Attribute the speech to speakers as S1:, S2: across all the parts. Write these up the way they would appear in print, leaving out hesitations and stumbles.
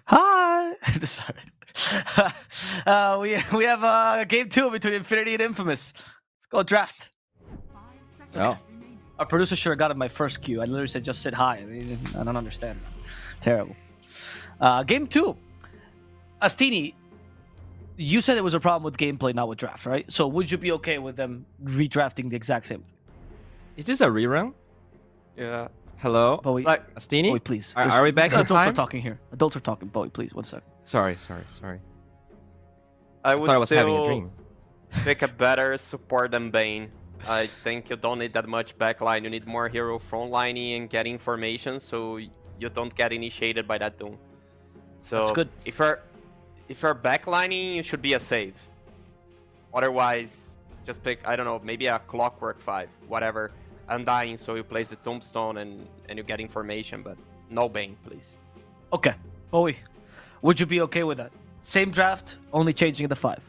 S1: Hi. Sorry. We have game 2 between Infinity and Infamous. Let's go draft.
S2: Oh.
S1: Our producer sure got in my first cue. I literally said just sit high. I don't understand. Terrible. Game 2. Astini, you said it was a problem with gameplay, not with draft, right? So would you be okay with them redrafting the exact same thing?
S2: Is this a rerun?
S3: Yeah.
S2: Hello?
S1: Bowie,
S2: Astini?
S1: Bowie, please.
S2: Are we back in
S1: Adults
S2: time?
S1: are talking here. Adults are talking. Bowie, please. 1 second.
S2: Sorry.
S3: I
S2: I
S3: would
S2: thought I was having a
S3: still
S2: dream.
S3: pick a better support than Bane. I think you don't need that much backline. You need more hero frontlining and getting information so you don't get initiated by that Doom. So
S1: That's good.
S3: If you're backlining, you should be a save. Otherwise, just pick, I don't know, maybe a Clockwork 5, whatever. Undying, so you place the Tombstone and you get information, but no Bane, please.
S1: Okay. Bowie, would you be okay with that? Same draft, only changing the 5.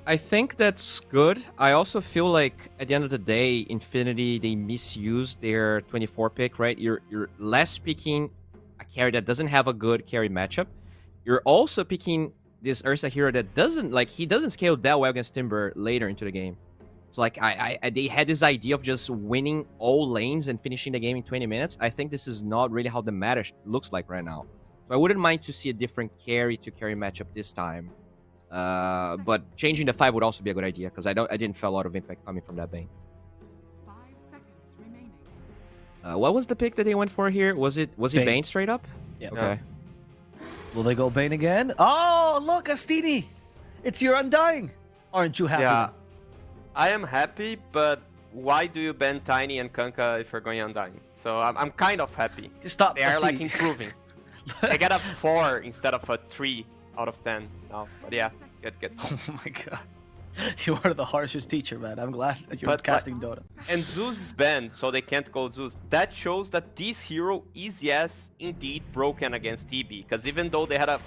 S2: I think that's good. I also feel like at the end of the day, Infinity, they misused their 24 pick, right? You're less picking a carry that doesn't have a good carry matchup. You're also picking this Ursa hero that he doesn't scale that well against Timber later into the game. So they had this idea of just winning all lanes and finishing the game in 20 minutes. I think this is not really how the meta looks like right now. So I wouldn't mind to see a different carry to carry matchup this time. But changing the 5 would also be a good idea because I didn't feel a lot of impact coming from that Bane.
S4: 5 seconds remaining.
S2: What was the pick that they went for here? Was it Bane straight up?
S1: Yeah.
S2: Okay.
S1: Will they go Bane again? Oh, look, Astini! It's your Undying! Aren't you happy?
S3: Yeah, I am happy, but why do you ban Tiny and Kanka if you're going Undying? So I'm kind of happy.
S1: Just stop,
S3: They are like
S1: Astini.
S3: improving. They get a 4 instead of a 3 out of 10 now. But yeah, good.
S1: Oh my god. You are the harshest teacher, man. I'm glad that you're
S3: But,
S1: casting Dota.
S3: And Zeus is banned, so they can't go Zeus. That shows that this hero is, yes, indeed broken against TB. Because even though they had a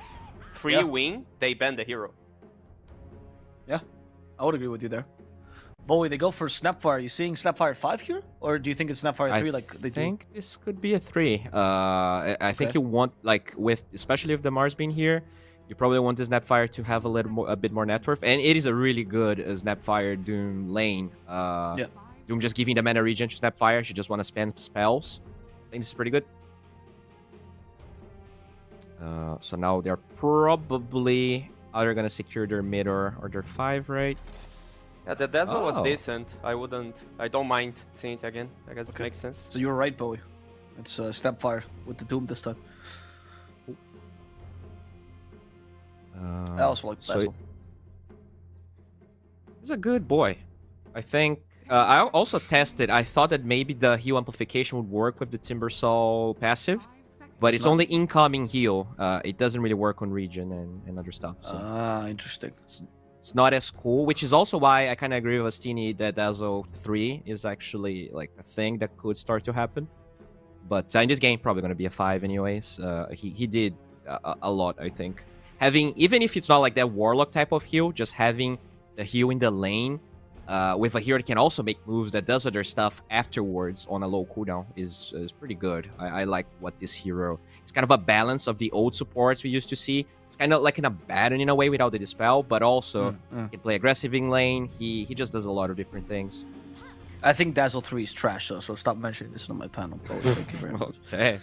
S3: free win, they banned the hero.
S1: Yeah, I would agree with you there. Bowie, they go for Snapfire. Are you seeing Snapfire 5 here? Or do you think it's Snapfire 3 like they
S2: I
S1: do?
S2: think this could be a 3. I think you want, especially with the Mars being here, you probably want the Snapfire to have a bit more net worth. And it is a really good Snapfire Doom lane.
S1: Yeah.
S2: Doom just giving the mana regen to Snapfire. She just want to spam spells. I think this is pretty good. So now they're probably either going to secure their mid or their 5, right?
S3: Yeah, the Dazzle was
S2: Oh.
S3: decent. I don't mind seeing it again. I guess it makes sense.
S1: So you were right, Bowie. It's Snapfire with the Doom this time. I also like
S2: so
S1: Basil.
S2: He's a good boy. I think I also tested. I thought that maybe the heal amplification would work with the Timbersaw passive, but it's only incoming heal. It doesn't really work on regen and other stuff. So
S1: Interesting.
S2: it's not as cool, which is also why I kind of agree with Astini that Dazzle 3 is actually like a thing that could start to happen. But in this game, probably going to be a 5 anyways. He did a lot, I think. Even if it's not like that Warlock type of heal, just having the heal in the lane with a hero that can also make moves that does other stuff afterwards on a low cooldown is pretty good. I like what this hero... It's kind of a balance of the old supports we used to see. It's kind of like in a Baron in a way without the Dispel, but also he can play aggressive in lane. He just does a lot of different things.
S1: I think Dazzle 3 is trash, though, so stop mentioning this on my panel. Bowie. Thank you very much.
S2: Okay.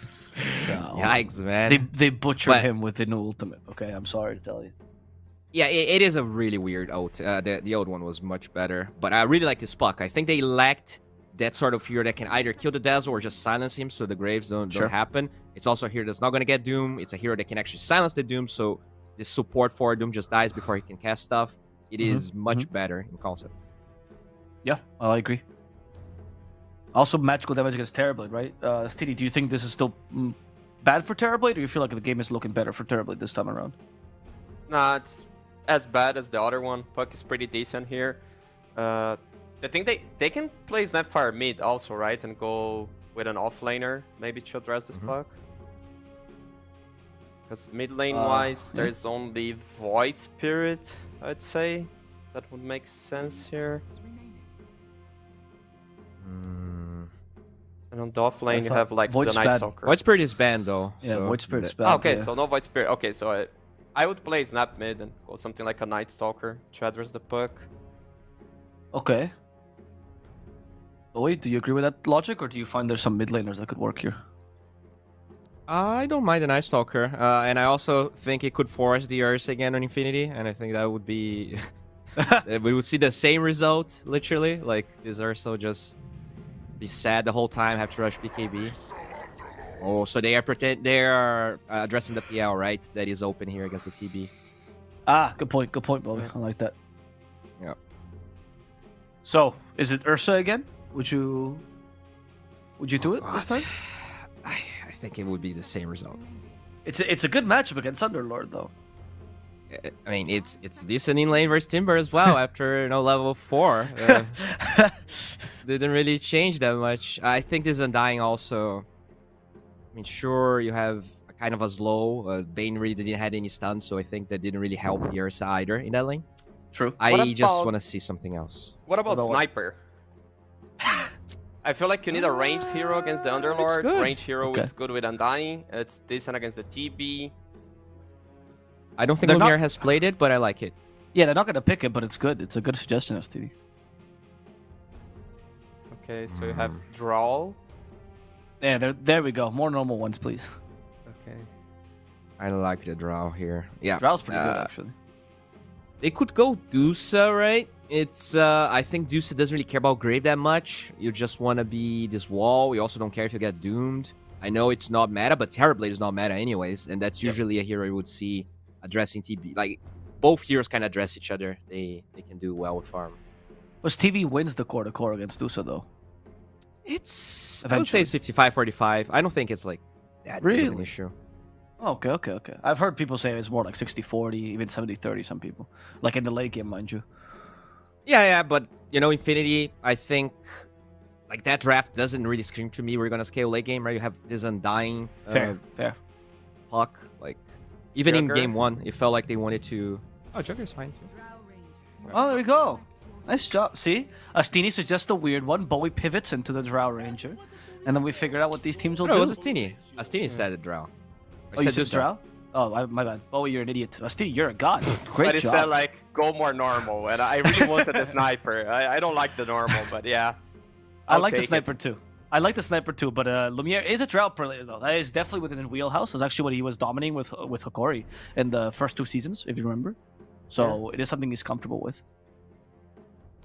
S1: So,
S2: Yikes, man.
S1: They butchered
S2: But-
S1: him with the new ultimate. Okay, I'm sorry to tell you.
S2: Yeah, it is a really weird ult. The old one was much better. But I really like this Puck. I think they lacked that sort of hero that can either kill the Dazzle or just silence him so the Graves don't happen. It's also a hero that's not going to get Doom. It's a hero that can actually silence the Doom, so this support for Doom just dies before he can cast stuff. It is much better in concept.
S1: Yeah, I agree. Also, magical damage against Terrorblade, right? Stevie, do you think this is still bad for Terrorblade, or you feel like the game is looking better for Terrorblade this time around?
S3: Nah, it's as bad as the other one. Puck is pretty decent here. I think they can play Snapfire mid also, right? And go with an offlaner, maybe to address this Puck. Because mid lane wise, there's only Void Spirit, I'd say. That would make sense here. And on the offlane, you
S1: thought
S3: have like
S1: Void
S3: the Night
S1: Span.
S3: Stalker.
S2: Void Spirit is banned though.
S1: Yeah,
S2: so
S1: Void Spirit's
S2: that-
S1: bad.
S3: Oh, okay,
S1: yeah.
S3: so no Void Spirit. Okay, so I would play Snap mid and go something like a Night Stalker to address the puck.
S1: Okay. Wait, do you agree with that logic, or do you find there's some mid laners that could work here?
S2: I don't mind the Night Stalker, and I also think it could force the Earth again on Infinity, and I think that would be we would see the same result literally. Like this Ursa will just be sad the whole time, have to rush BKB. Oh, so they are addressing the PL, right? That is open here against the TB.
S1: Ah, good point, Bobby. I like that.
S2: Yeah.
S1: So, is it Ursa again? Would you do it this time?
S2: I think it would be the same result.
S1: It's a good matchup against Underlord though.
S2: I mean, it's decent in lane versus Timber as well. After level 4, didn't really change that much. I think this Undying also. I mean, sure, you have a kind of a slow. Bane really didn't have any stuns, so I think that didn't really help the Ursa either in that lane.
S1: True.
S2: I just want to see something else.
S3: What about
S1: Although what?
S3: Sniper? I feel like you need a ranged hero against the Underlord.
S2: good.
S3: Ranged hero
S1: Okay.
S3: is good with Undying. It's decent against the TB.
S2: I don't think
S1: They're not-
S2: Lumiere has played it, but I like it.
S1: Yeah, they're not gonna pick it, but it's good. It's a good suggestion, STV.
S3: Okay, so you have Drawl.
S1: Yeah, there we go. More normal ones, please.
S3: Okay.
S2: I like the draw here. Yeah.
S1: Drow's pretty good actually.
S2: They could go Dusa, right? It's I think Dusa doesn't really care about Grave that much. You just want to be this wall. You also don't care if you get doomed. I know it's not meta, but Terrorblade is not meta anyways, and that's usually a hero you would see addressing TB. Like both heroes can address each other. They can do well with farm.
S1: But TB wins the core to core against Dusa though.
S2: It's I would say it's 55-45. I don't think it's like that big of an
S1: Really?
S2: issue.
S1: Oh, okay. I've heard people say it's more like 60-40, even 70-30, some people. Like in the late game, mind you.
S2: Yeah, but Infinity, I think like that draft doesn't really scream to me we're gonna scale late game, right? You have this Undying
S1: Fair.
S2: puck. Like even in
S3: Jugger?
S2: game 1, it felt like they wanted to. Oh, Jugger's fine too.
S1: Oh, there we go. Nice job. See? Astini suggests a weird one. Bowie pivots into the Drow Ranger. And then we figured out what these teams will
S2: No,
S1: do.
S2: it was Astini. Astini said it, Drow.
S1: Oh, you said Drow? Oh, my bad. Bowie, you're an idiot. Astini, you're a god. Great
S3: But it
S1: job.
S3: said like go more normal, and I really wanted the Sniper. I don't like the normal, but yeah.
S1: I
S3: I'll
S1: like the
S3: take it.
S1: sniper too. I like the sniper too, but Lumiere is a Drow player though. That is definitely within his wheelhouse. That's actually what he was dominating with Hikori in the first 2 seasons, if you remember. So it is something he's comfortable with.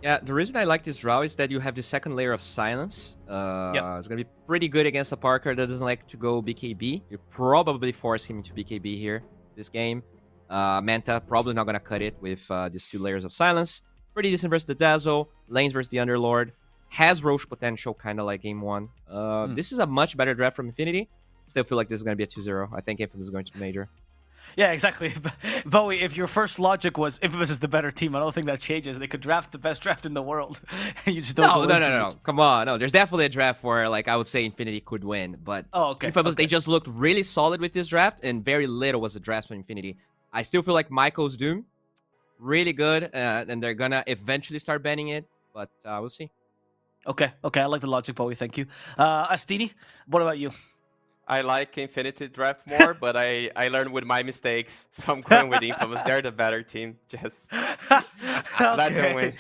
S2: Yeah, the reason I like this draw is that you have the second layer of silence. It's gonna be pretty good against a Parker that doesn't like to go BKB. You probably force him into BKB here this game. Manta probably not gonna cut it with these 2 layers of silence. Pretty decent versus the Dazzle. Lanes versus the Underlord. Has Roche potential, kind of like game 1. This is a much better draft from Infinity. Still feel like this is gonna be a 2-0. I think Infamous is going to major.
S1: Yeah, exactly. Bowie, if your first logic was Infamous is the better team, I don't think that changes. They could draft the best draft in the world. You just don't
S2: No.
S1: go Infamous.
S2: Come on. No, there's definitely a draft where, like, I would say Infinity could win. But
S1: Oh, okay.
S2: Infamous,
S1: okay.
S2: they just looked really solid with this draft, and very little was a draft from Infinity. I still feel like Michael's Doom, really good, and they're gonna eventually start banning it, but we'll see.
S1: Okay, I like the logic, Bowie. Thank you. Astini, what about you?
S3: I like Infinity Draft more, but I learned with my mistakes, so I'm going with Infamous. They're the better team. Just let them win.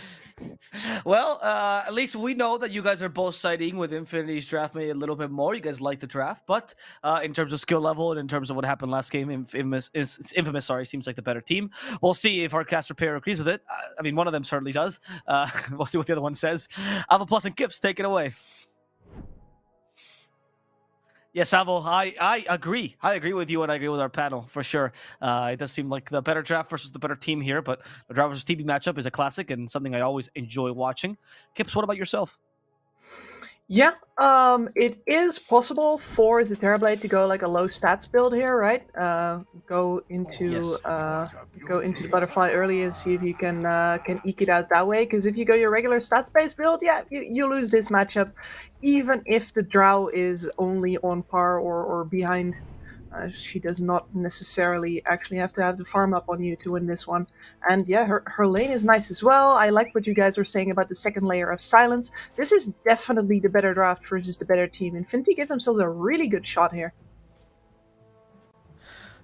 S1: Well, at least we know that you guys are both siding with Infinity's draft maybe a little bit more. You guys like the draft, but in terms of skill level and in terms of what happened last game, Infamous seems like the better team. We'll see if our caster pair agrees with it. I mean, one of them certainly does. We'll see what the other one says. Ava and Kips, take it away. Yes, Avo, I agree. I agree with you, and I agree with our panel for sure. It does seem like the better draft versus the better team here, but the draft versus TB matchup is a classic and something I always enjoy watching. Kips, what about yourself?
S5: Yeah, it is possible for the Terrorblade to go like a low stats build here, right? Go into the butterfly early and see if you can eke it out that way. Because if you go your regular stats based build, yeah, you lose this matchup, even if the Drow is only on par or behind She does not necessarily actually have to have the farm up on you to win this one. And yeah, her lane is nice as well. I like what you guys were saying about the second layer of silence. This is definitely the better draft versus the better team. Infinity gave themselves a really good shot here.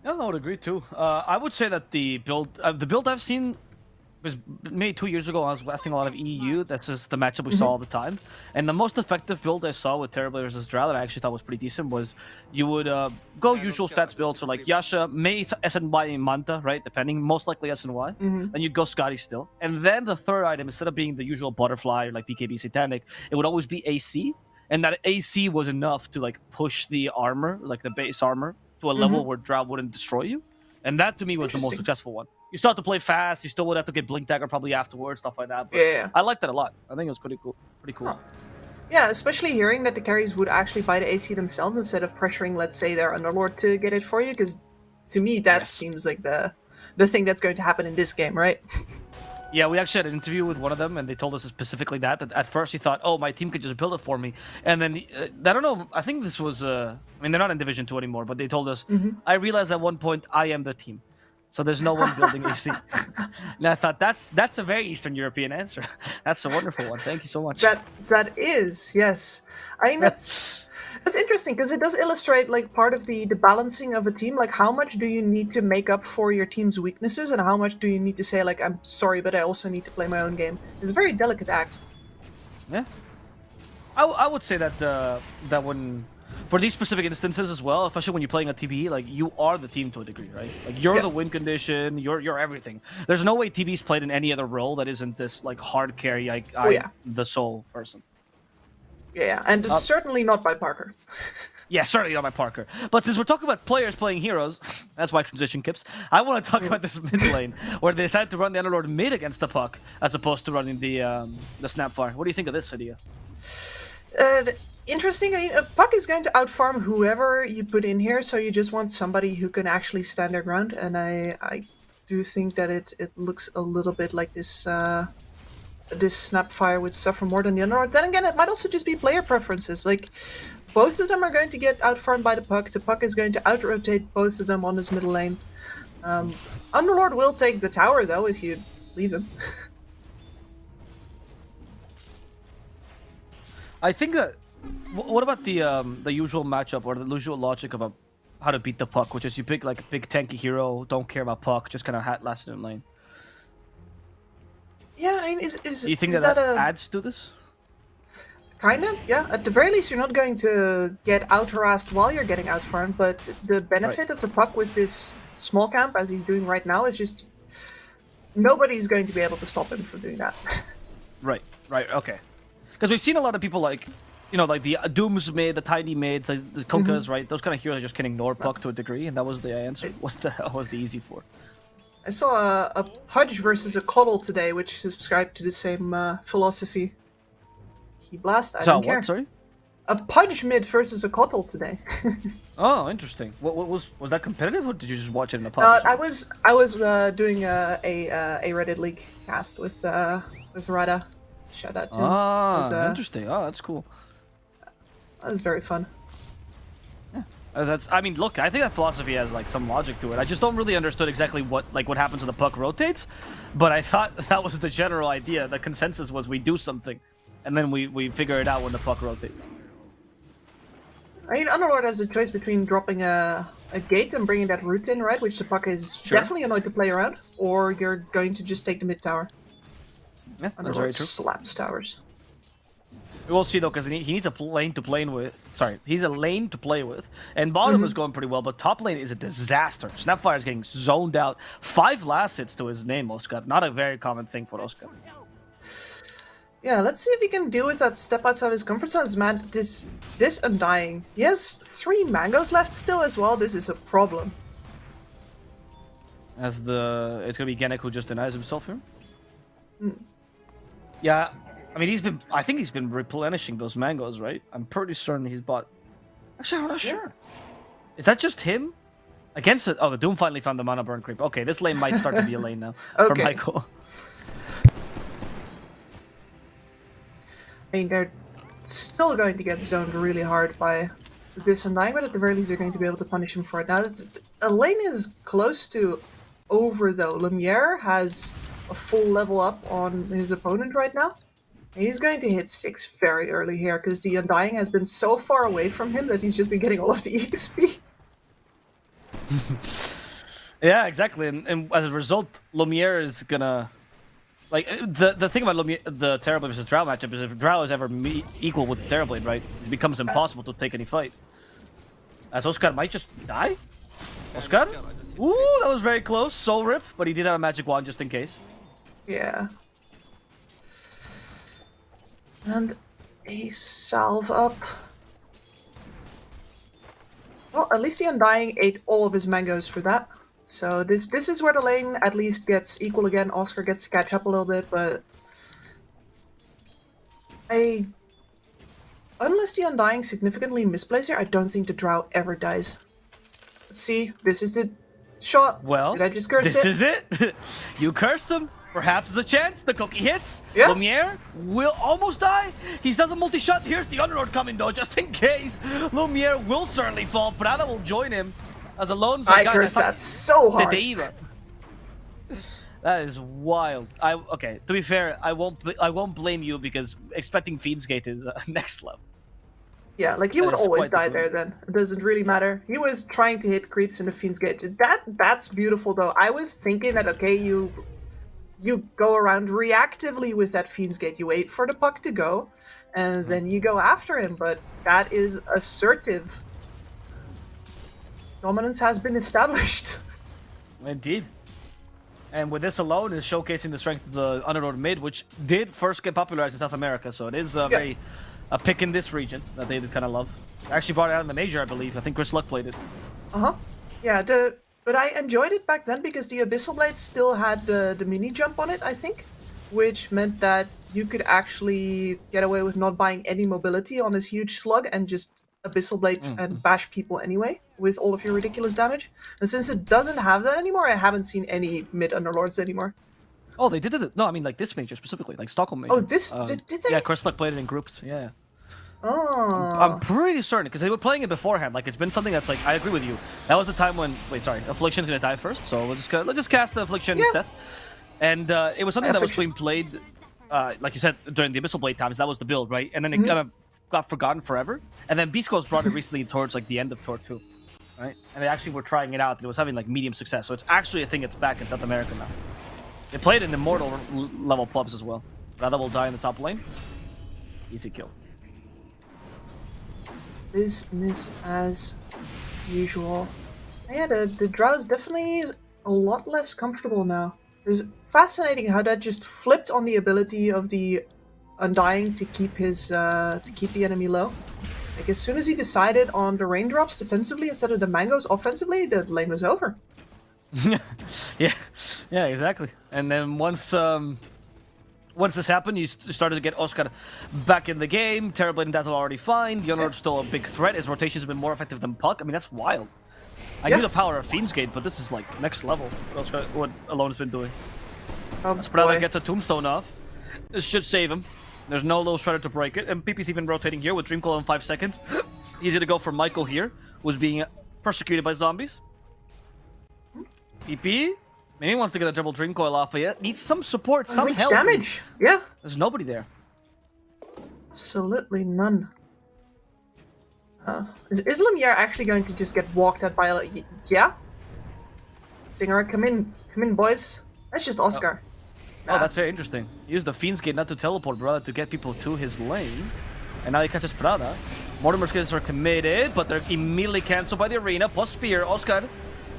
S1: Yeah, I would agree too. I would say that the build I've seen was maybe 2 years ago. I was blasting a lot of EU. That's just the matchup we saw all the time. And the most effective build I saw with Terrorblade versus Drow that I actually thought was pretty decent was you would go usual stats builds, so like Yasha, Mei, SNY, and Manta, right? Depending, most likely SNY. Then you'd go Scotty still. And then the third item, instead of being the usual butterfly or like BKB Satanic, it would always be AC. And that AC was enough to like push the armor, like the base armor, to a level where Drow wouldn't destroy you. And that to me was the most successful one. You start to play fast, you still would have to get Blink Dagger probably afterwards, stuff like that. But
S5: Yeah.
S1: I liked that a lot. I think it was pretty cool. Pretty cool.
S5: Huh. Yeah, especially hearing that the carries would actually buy the AC themselves instead of pressuring, let's say, their Underlord to get it for you, because to me that seems like the thing that's going to happen in this game, right?
S1: Yeah, we actually had an interview with one of them, and they told us specifically that at first he thought, oh, my team could just build it for me. And then, I don't know, I think this was, I mean, they're not in Division 2 anymore, but they told us, I realized at one point I am the team. So there's no one building AC. And I thought, that's a very Eastern European answer. That's a wonderful one. Thank you so much.
S5: That is, yes. I mean, that's interesting, because it does illustrate like part of the balancing of a team. Like, how much do you need to make up for your team's weaknesses, and how much do you need to say, like, I'm sorry, but I also need to play my own game. It's a very delicate act.
S1: Yeah. I would say that that when, for these specific instances as well, especially when you're playing a TBE, like, you are the team to a degree, right? Like, you're the win condition, you're everything. There's no way TBE's played in any other role that isn't this, like, hard carry, like, the sole person.
S5: Yeah, and certainly not by Parker.
S1: Yeah, certainly not by Parker. But since we're talking about players playing heroes, that's my transition, Kips. I want to talk about this mid lane, where they decided to run the Underlord mid against the Puck, as opposed to running the Snapfire. What do you think of this idea?
S5: Interesting. I mean, Puck is going to outfarm whoever you put in here, so you just want somebody who can actually stand their ground. And I do think that it looks a little bit like this Snapfire would suffer more than the Underlord. Then again, it might also just be player preferences. Like, both of them are going to get outfarmed by the Puck. The Puck is going to out-rotate both of them on this middle lane. Underlord will take the tower, though, if you leave him.
S1: I think that. What about the usual matchup or the usual logic about how to beat the Puck, which is you pick like a big tanky hero, don't care about Puck, just kind of last in lane.
S5: Yeah, I mean,
S1: Do you think
S5: that
S1: adds to this?
S5: Kind of, yeah. At the very least, you're not going to get out-harassed while you're getting out-farmed, but the benefit of the Puck with this small camp, as he's doing right now, is just nobody's going to be able to stop him from doing that.
S1: Right, okay. Because we've seen a lot of people like, you know, like the Dooms mid, the Tiny mids, like the Kokas, right? Those kind of heroes just can ignore Puck to a degree, and that was the answer. What the hell was the easy for?
S5: I saw a Pudge versus a Coddle today, which subscribed to the same philosophy. He blast, I don't care.
S1: What? Sorry?
S5: A Pudge mid versus a Coddle today.
S1: Oh, interesting. What was that competitive, or did you just watch it in a pub?
S5: I was doing a Reddit League cast with Rada. Shout out to him.
S1: Ah, interesting. Oh, that's cool.
S5: That was very fun.
S1: I mean, look, I think that philosophy has like some logic to it. I just don't really understood exactly what happens when the Puck rotates, but I thought that was the general idea. The consensus was we do something, and then we figure it out when the Puck rotates.
S5: I mean, Underlord has a choice between dropping a gate and bringing that root in, right? Which the Puck is definitely annoyed to play around, or you're going to just take the mid tower.
S1: Yeah, that's very true.
S5: Slaps towers.
S1: We'll see though, because he needs a lane to play with. Sorry, he's a lane to play with, and bottom is going pretty well, but top lane is a disaster. Snapfire is getting zoned out. 5 last hits to his name, Oscar. Not a very common thing for Oscar.
S5: Yeah, let's see if he can deal with that step outside his comfort zone. Man, this Undying. He has 3 mangoes left still as well. This is a problem.
S1: It's gonna be Genic who just denies himself here. Yeah. I mean, I think he's been replenishing those mangoes, right? I'm pretty certain he's bought. Actually, I'm not sure. Is that just him? Against it? Oh, Doom finally found the mana burn creep. Okay, this lane might start to be a lane now for Michael.
S5: I mean, they're still going to get zoned really hard by this Undying, but at the very least they're going to be able to punish him for it. Now, Elaine is close to over, though. Lumiere has a full level up on his opponent right now. He's going to hit 6 very early here, because the Undying has been so far away from him that he's just been getting all of the XP.
S1: Yeah, exactly. And as a result, Lumiere is gonna... Like, the thing about the Terrorblade versus Drow matchup is if Drow is ever equal with Terrorblade, right, it becomes impossible to take any fight. As Oscar might just die? Oscar? Ooh, that was very close. Soul Rip, but he did have a magic wand just in case.
S5: Yeah. And a salve up. Well, at least the Undying ate all of his mangoes for that. So this is where the lane at least gets equal again. Oscar gets to catch up a little bit, but unless the Undying significantly misplays here, I don't think the Drow ever dies. Let's see, this is the shot.
S1: Well,
S5: did I just curse
S1: this is it. You cursed him. Perhaps there's a chance. The cookie hits.
S5: Yeah.
S1: Lumiere will almost die. He's done the multi-shot. Here's the Underlord coming, though, just in case. Lumiere will certainly fall. Prada will join him. As alone,
S5: I curse that so hard.
S1: That is wild. Okay. To be fair, I won't blame you because expecting Fiend's Gate is next level.
S5: Yeah, like he would always die there. Then it doesn't really matter. He was trying to hit creeps in the Fiend's Gate. That's beautiful though. I was thinking that okay, you go around reactively with that Fiend's Gate. You wait for the puck to go, and then you go after him. But that is assertive. Dominance has been established.
S1: Indeed. And with this alone is showcasing the strength of the Underlord mid, which did first get popularized in South America. So it is a pick in this region that they kind of love. Actually brought it out in the major, I believe. I think Chris Luck played it.
S5: Yeah, but I enjoyed it back then because the Abyssal Blade still had the mini jump on it, I think. Which meant that you could actually get away with not buying any mobility on this huge slug and just Abyssal Blade and bash people anyway with all of your ridiculous damage. And since it doesn't have that anymore, I haven't seen any mid Underlords anymore.
S1: Oh, they did it. No, I mean like this major specifically, like Stockholm major.
S5: Oh, this did they?
S1: Yeah, Chris Luck played it in groups. Yeah.
S5: Oh.
S1: I'm pretty certain because they were playing it beforehand. Like it's been something that's like I agree with you. That was the time when Affliction's gonna die first, so let's just cast the Affliction instead. And it was something that was being played, like you said during the Abyssal Blade times. That was the build, right? And then it kind of got forgotten forever. And then Beast Ghost brought it recently towards like the end of Tour 2, right? And they actually were trying it out. And it was having like medium success. So it's actually a thing that's back in South America now. They played in Immortal level pubs as well. Rather will die in the top lane. Easy kill.
S5: Business as usual. Yeah, the Drow is definitely a lot less comfortable now. It's fascinating how that just flipped on the ability of the Undying to keep his to keep the enemy low. Like as soon as he decided on the raindrops defensively instead of the mangoes offensively, the lane was over.
S1: yeah, exactly. And then once this happened, you started to get Oscar back in the game. Terrorblade and Dazzle already fine. The Underlord's still a big threat. His rotations have been more effective than Puck. I mean, that's wild. I knew the power of Fiend's Gate, but this is like next level. What Alone has been doing. Sprada gets a tombstone off. This should save him. There's no low shredder to break it, and PP's even rotating here with Dreamcoil in 5 seconds. Easy to go for Michael here, who's being persecuted by zombies. PP maybe wants to get a double Dreamcoil off, but yeah, needs some support, some help.
S5: Damage? Yeah.
S1: There's nobody there.
S5: Absolutely none. Is Lumiere actually going to just get walked at by a... Yeah? Singer, come in, boys. That's just Oscar.
S1: Oh, that's very interesting. Use the Fiend's Gate not to teleport, brother, to get people to his lane. And now he catches Prada. Mortimer's kills are committed, but they're immediately cancelled by the arena. Plus Spear, Oscar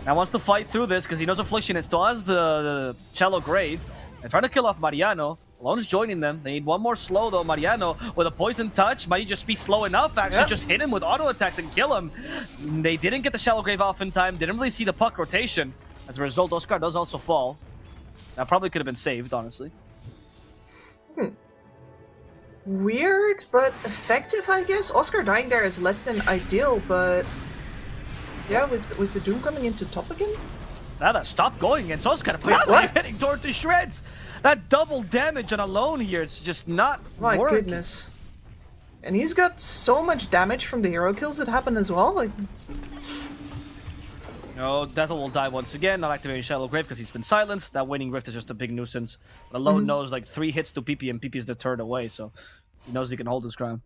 S1: now wants to fight through this because he knows Affliction. It still has the Shallow Grave. And trying to kill off Mariano. Alone's joining them. They need one more slow, though. Mariano with a Poison Touch. Might just be slow enough, actually. Just hit him with auto attacks and kill him. They didn't get the Shallow Grave off in time. Didn't really see the puck rotation. As a result, Oscar does also fall. That probably could have been saved, honestly.
S5: Weird, but effective, I guess. Oscar dying there is less than ideal, but... Yeah, with the Doom coming into top again?
S1: Now that stopped going against Oscar. Hitting toward the shreds. That double damage on Alone here, it's just not
S5: My
S1: working.
S5: goodness. And he's got so much damage from the hero kills that happen as well. Like,
S1: No, Dazzle will die once again, not activating Shallow Grave because he's been silenced. That Waning Rift is just a big nuisance. But Alone knows like 3 hits to PP and PP is deterred away, so he knows he can hold his ground.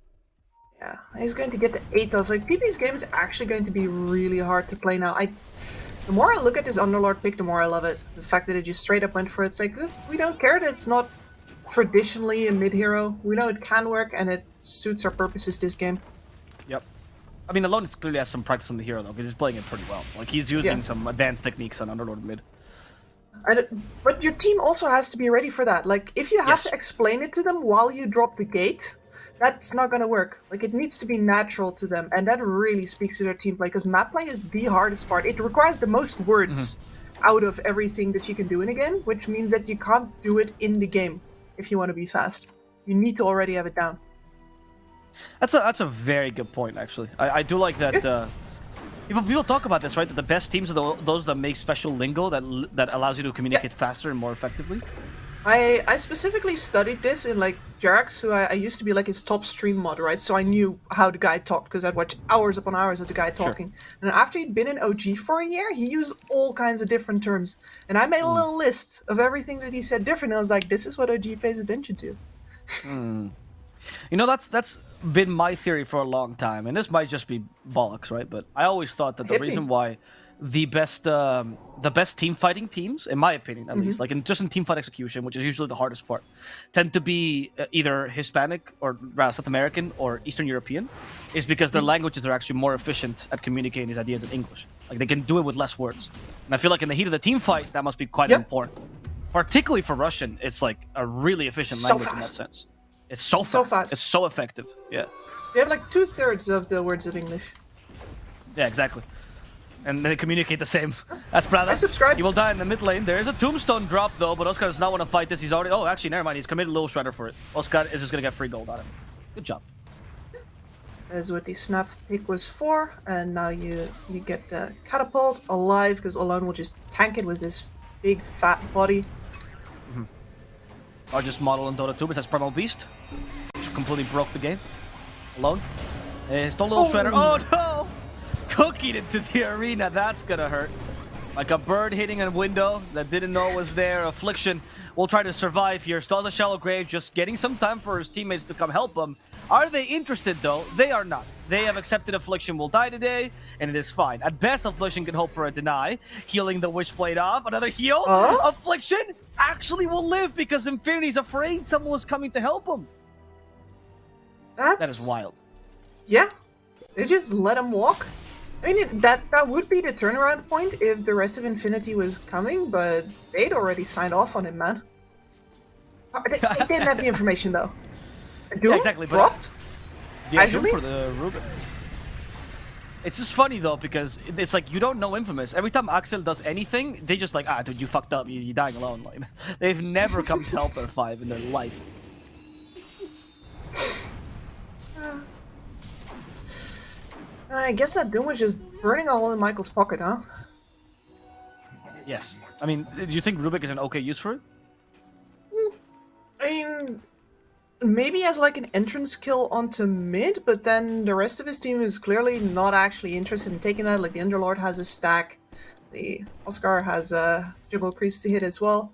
S5: yeah, he's going to get the 8 odds. Like, PP's game is actually going to be really hard to play now. The more I look at this Underlord pick, the more I love it. The fact that it just straight up went for it. It's like, we don't care that it's not traditionally a mid-hero. We know it can work, and it suits our purposes this game.
S1: Yep. I mean, Alone clearly has some practice on the hero, though, because he's playing it pretty well. Like, he's using some advanced techniques on Underlord mid.
S5: But your team also has to be ready for that. Like, if you have to explain it to them while you drop the gate, that's not going to work. Like, it needs to be natural to them, and that really speaks to their team play, because map play is the hardest part. It requires the most words out of everything that you can do in a game, which means that you can't do it in the game if you want to be fast. You need to already have it down.
S1: That's a very good point, actually. I do like that. People talk about this, right? That the best teams are those that make special lingo that allows you to communicate faster and more effectively.
S5: I specifically studied this in like Jarax, who I used to be like his top stream mod, right? So I knew how the guy talked because I'd watch hours upon hours of the guy talking. And after he'd been in OG for a year, he used all kinds of different terms. And I made a little list of everything that he said different. And I was like, this is what OG pays attention to.
S1: You know, that's been my theory for a long time, and this might just be bollocks, right? But I always thought that the reason why the best team fighting teams, in my opinion at least, like just in team fight execution, which is usually the hardest part, tend to be either Hispanic or rather South American or Eastern European, is because their languages are actually more efficient at communicating these ideas in English. Like, they can do it with less words. And I feel like in the heat of the team fight, that must be quite important. Particularly for Russian, it's like a really efficient language in that sense. It's so fast. It's so effective. Yeah.
S5: They have like 2/3 of the words of English.
S1: Yeah, exactly. And they communicate the same. That's Prada.
S5: I subscribe.
S1: He will die in the mid lane. There is a tombstone drop though, but Oscar does not want to fight this. He's already. Oh, actually, never mind. He's committed a little shredder for it. Oscar is just gonna get free gold on him. Good job.
S5: That's what the snap pick was for, and now you get the catapult alive because Alone will just tank it with this big fat body.
S1: Largest model in Dota 2 besides Primal Beast, which completely broke the game. Alone. Stole a little shredder. Oh no! Cookied into the arena. That's gonna hurt. Like a bird hitting a window that didn't know it was there. Affliction will try to survive here. Stalls a shallow grave, just getting some time for his teammates to come help him. Are they interested though? They are not. They have accepted Affliction will die today, and it is fine. At best, Affliction can hope for a deny. Healing the Witchblade off. Another heal. Affliction actually will live because Infinity's afraid someone was coming to help him. That is wild.
S5: Yeah. They just let him walk. I mean, that would be the turnaround point if the rest of Infinity was coming, but they'd already signed off on him, man. They didn't have the information, though. Doom
S1: exactly.
S5: Dropped?
S1: Yeah, Doom for the Ruben. It's just funny, though, because it's like, you don't know Infamous. Every time Axel does anything, they just like, dude, you fucked up. You're dying alone. Like, they've never come to help their 5 in their life.
S5: I guess that Doom was just burning a hole in Michael's pocket, huh?
S1: Yes. I mean, do you think Rubik is an okay use for it?
S5: I mean, maybe as like an entrance kill onto mid, but then the rest of his team is clearly not actually interested in taking that. Like, the Underlord has a stack, the Oscar has jungle creeps to hit as well.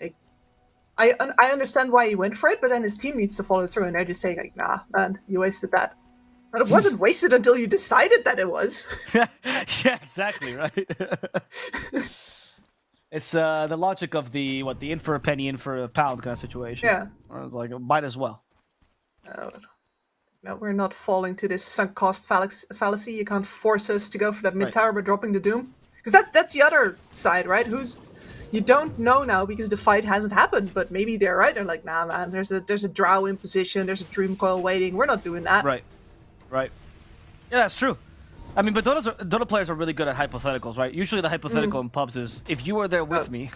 S5: Like, I understand why he went for it, but then his team needs to follow through, and they're just saying like, nah, man, you wasted that. But it wasn't wasted until you decided that it was.
S1: Yeah, exactly, right? It's the logic of the in for a penny, in for a pound kind of situation.
S5: Yeah.
S1: Or it's like, might as well.
S5: No, we're not falling to this sunk cost fallacy. You can't force us to go for that mid tower by dropping the Doom. Because that's the other side, right? You don't know now because the fight hasn't happened, but maybe they're right. They're like, nah, man, there's a drow in position, there's a Dream Coil waiting. We're not doing that.
S1: Right. Yeah, that's true. I mean, but Dota players are really good at hypotheticals, right? Usually the hypothetical in pubs is, if you were there with me,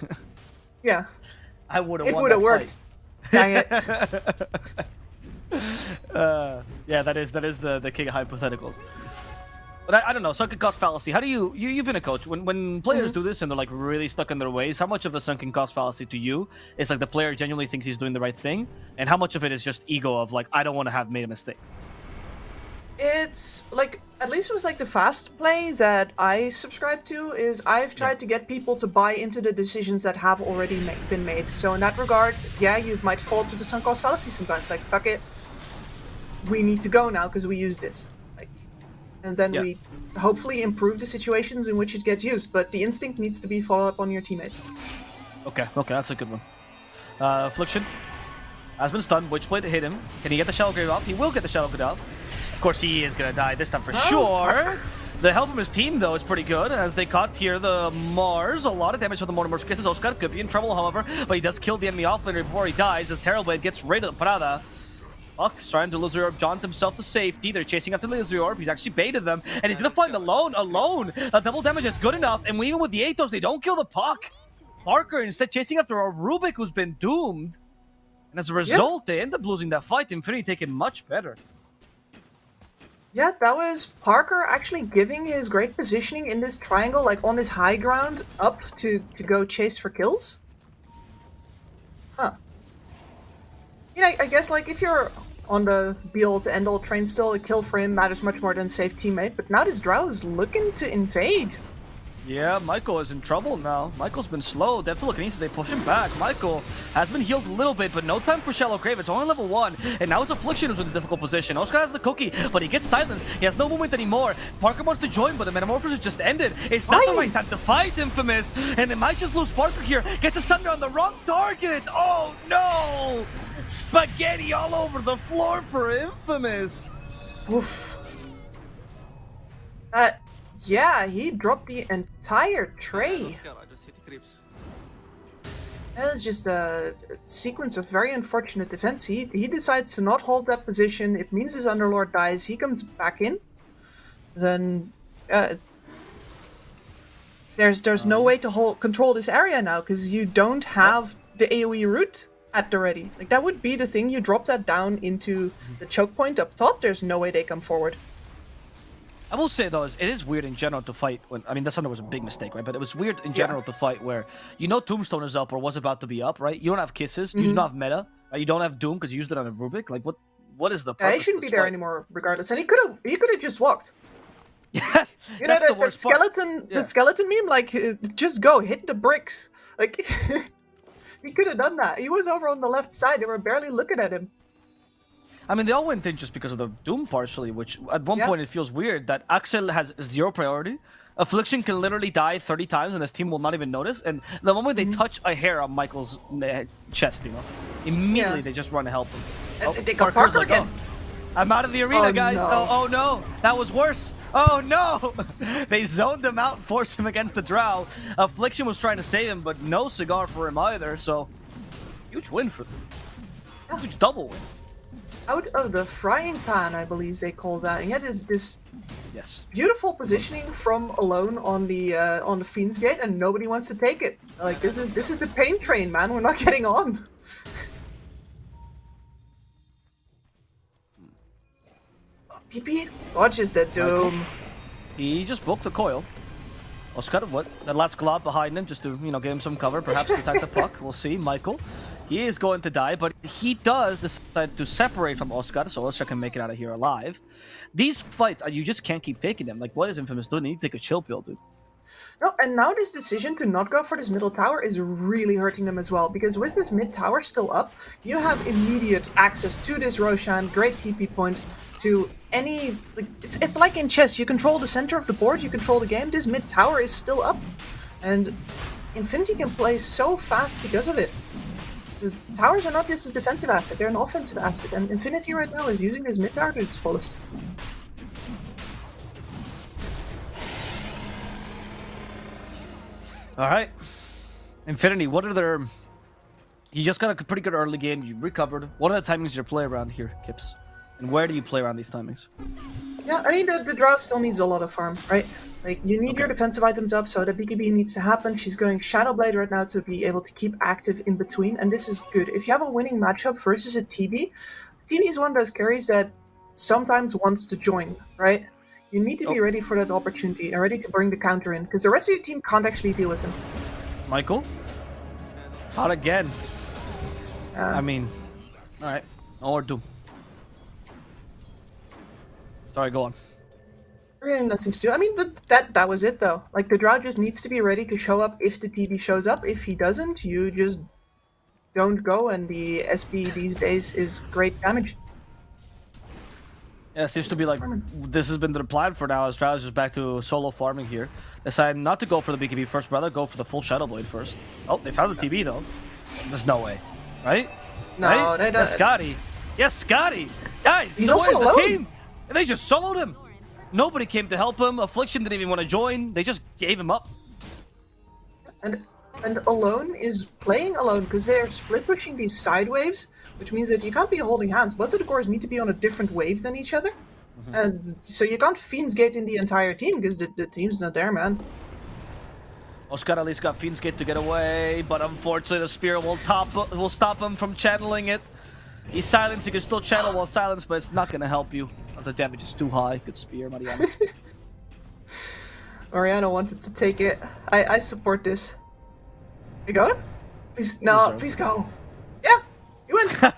S5: yeah,
S1: I would have won.
S5: It would have worked. Dang it.
S1: Yeah, that is the king of hypotheticals. But I don't know, sunken cost fallacy. How do you've been a coach. When players do this and they're like really stuck in their ways, how much of the sunken cost fallacy to you is like the player genuinely thinks he's doing the right thing, and how much of it is just ego of like, I don't want to have made a mistake?
S5: It's like, at least with like the fast play that I subscribe to, is I've tried to get people to buy into the decisions that have already been made. So in that regard, yeah, you might fall to the sunk cost fallacy sometimes. Like, fuck it, we need to go now because we use this. Like, and then we hopefully improve the situations in which it gets used. But the instinct needs to be followed up on your teammates.
S1: Okay, that's a good one. Affliction has been stunned. Witchblade hit him. Can he get the Shadow Grave off? He will get the Shadow Grave off. Of course, he is going to die this time for sure. The help from his team, though, is pretty good as they caught here the Mars. A lot of damage from the Mortimer's kisses. Oscar could be in trouble, however, but he does kill the enemy offlaner before he dies as Terrorblade gets rid of the Prada. Puck's trying to lose the orb, jaunt himself to safety. They're chasing after the orb. He's actually baited them, and he's going to find alone. A double damage is good enough, and even with the Athos, they don't kill the Puck. Parker instead chasing after a Rubik who's been doomed. And as a result, they end up losing that fight. Infinity taking much better.
S5: Yeah, that was Parker actually giving his great positioning in this triangle, like on his high ground, up to go chase for kills. Huh. You know, I guess like if you're on the be-all to end-all train still, a kill for him matters much more than safe teammate, but now this Drow is looking to invade.
S1: Yeah, Michael is in trouble now. Michael's been slow. Death Telekinesis, they push him back. Michael has been healed a little bit, but no time for Shallow Grave. It's only level 1, and now it's Affliction who's in a difficult position. Oscar has the cookie, but he gets silenced. He has no movement anymore. Parker wants to join, but the Metamorphosis just ended. It's not the right time to fight, Infamous, and they might just lose Parker here. Gets a Sunder on the wrong target. Oh, no! Spaghetti all over the floor for Infamous.
S5: Oof. Yeah, he dropped the entire tray. That is just a sequence of very unfortunate events. He decides to not hold that position. It means his Underlord dies. He comes back in. Then there's no way to control this area now because you don't have the AoE route at the ready. Like that would be the thing. You drop that down into the choke point up top. There's no way they come forward.
S1: I will say though, it is weird in general to fight when, I mean, that Sunder was a big mistake, right? But it was weird in general to fight where, you know, Tombstone is up or was about to be up, right? You don't have kisses, you don't have meta, right? You don't have Doom because you used it on a Rubik. Like, what is the purpose?
S5: Yeah, he shouldn't be there anymore regardless. And he could have just walked.
S1: Yeah,
S5: you know that skeleton, the skeleton meme, like, just go, hit the bricks. Like, he could have done that. He was over on the left side. They were barely looking at him.
S1: I mean, they all went in just because of the Doom partially, which at one point it feels weird that Axel has 0 priority. Affliction can literally die 30 times and this team will not even notice. And the moment they touch a hair on Michael's chest, you know, immediately they just run to help him.
S5: Oh, they got Parker
S1: like,
S5: again.
S1: I'm out of the arena, guys.
S5: No.
S1: Oh no, that was worse. Oh no! They zoned him out, forced him against the Drow. Affliction was trying to save him, but no cigar for him either. So, huge win for them. Huge double win.
S5: Out of the frying pan, I believe they call that. And yet is this beautiful positioning from alone on the Fiend's Gate, and nobody wants to take it. Like this is the pain train, man. We're not getting on. PP dodges that Doom.
S1: He just broke the coil. Oscar, what? That last glob behind him just to, you know, give him some cover, perhaps protect the puck. We'll see. Michael, he is going to die, but he does decide to separate from Oscar, so Oscar can make it out of here alive. These fights, you just can't keep taking them. Like, what is Infamous doing? They need to take a chill pill, dude.
S5: No, and now this decision to not go for this middle tower is really hurting them as well, because with this mid tower still up, you have immediate access to this Roshan, great TP point, to any, like, it's like in chess, you control the center of the board, you control the game, this mid tower is still up, and Infinity can play so fast because of it. Because towers are not just a defensive asset, they're an offensive asset, and Infinity right now is using this mid tower to its fullest.
S1: Alright. Infinity, what are their... You just got a pretty good early game, you recovered. What are the timings you play around here, Kips? And where do you play around these timings?
S5: Yeah, I mean, the Drow still needs a lot of farm, right? Like, you need your defensive items up, so the BKB needs to happen. She's going Shadowblade right now to be able to keep active in between, and this is good. If you have a winning matchup versus a TB, TB is one of those carries that sometimes wants to join, right? You need to be ready for that opportunity and ready to bring the counter in, because the rest of your team can't actually deal with him.
S1: Michael? Not again. I mean, alright. Or Doom. Sorry, go on.
S5: Really nothing to do. I mean, but that was it though. Like the Drow just needs to be ready to show up if the TB shows up. If he doesn't, you just don't go, and the SB these days is great damage.
S1: Yeah, it seems to be like this has been the plan for now. As Drow is just back to solo farming here. Decided not to go for the BKB first, rather go for the full Shadow Blade first. Oh, they found the TB though. There's no way, right?
S5: No,
S1: right?
S5: they don't.
S1: Yes, Scotty. Yes, Scotty. Guys,
S5: He's
S1: so
S5: also
S1: where's
S5: alone.
S1: the team? And they just soloed him. Nobody came to help him. Affliction didn't even want to join. They just gave him up.
S5: And alone is playing alone because they're split pushing these side waves, which means that you can't be holding hands. Both of the cores need to be on a different wave than each other. And so you can't Fiend's Gate in the entire team because the team's not there, man.
S1: Oscar at least got Fiend's Gate to get away, but unfortunately the spear will stop him from channeling it. He's silenced, you can still channel while silenced, but it's not going to help you. The damage is too high. Good spear, Mariano.
S5: Mariano wanted to take it. I support this. You going? Please, no, please go. Yeah, you went.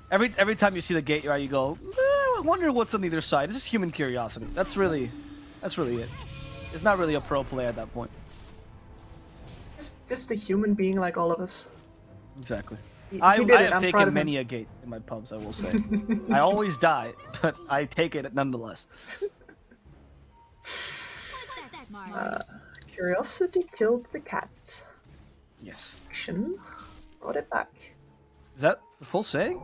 S1: Every time you see the gate, you go, I wonder what's on either side. It's just human curiosity. That's really it. It's not really a pro play at that point.
S5: Just a human being like all of us.
S1: Exactly.
S5: I
S1: have taken many a gate in my pubs, I will say. I always die, but I take it nonetheless.
S5: Curiosity killed the cat.
S1: Yes.
S5: Action brought it back.
S1: Is that the full saying?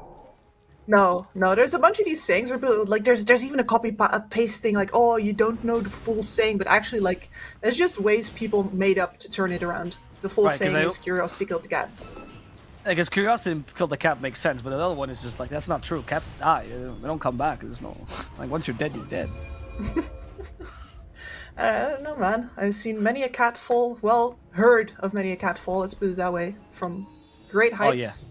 S5: No. There's a bunch of these sayings where people, like there's even a copy paste thing like, oh, you don't know the full saying, but actually like there's just ways people made up to turn it around. The full saying is curiosity killed the cat.
S1: I guess curiosity killed the cat makes sense, but the other one is just like, that's not true. Cats die. They don't come back. There's no... Like, once you're dead, you're dead.
S5: I don't know, man. I've seen many a cat fall. Well, heard of many a cat fall, let's put it that way. From great heights.
S1: Oh,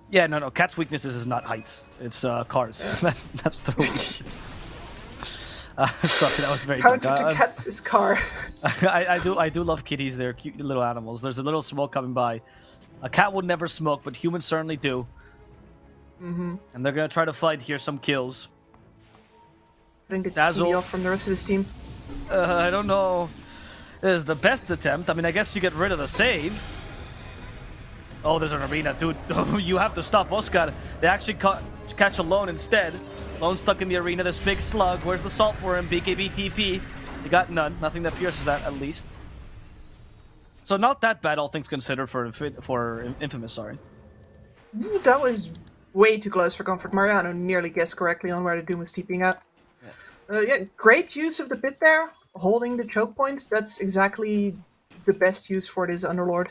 S1: yeah. Yeah, no. Cat's weaknesses is not heights. It's cars. Yeah. That's the weakness. Sorry, that was very
S5: Counter to cats is car.
S1: I do love kitties. They're cute little animals. There's a little smoke coming by. A cat would never smoke, but humans certainly do. And they're gonna try to fight here some kills.
S5: Getting the TV off from the rest of his team.
S1: I don't know. This is the best attempt. I mean, I guess you get rid of the save. Oh, there's an arena, dude. You have to stop Oscar. They actually catch Alone instead. Alone stuck in the arena. This big slug. Where's the salt for him? BKB TP. They got none. Nothing that pierces that, at least. So not that bad, all things considered, for Infamous, sorry.
S5: That was way too close for comfort. Mariano nearly guessed correctly on where the Doom was TPing at. Yeah, great use of the pit there. Holding the choke points, that's exactly the best use for this Underlord.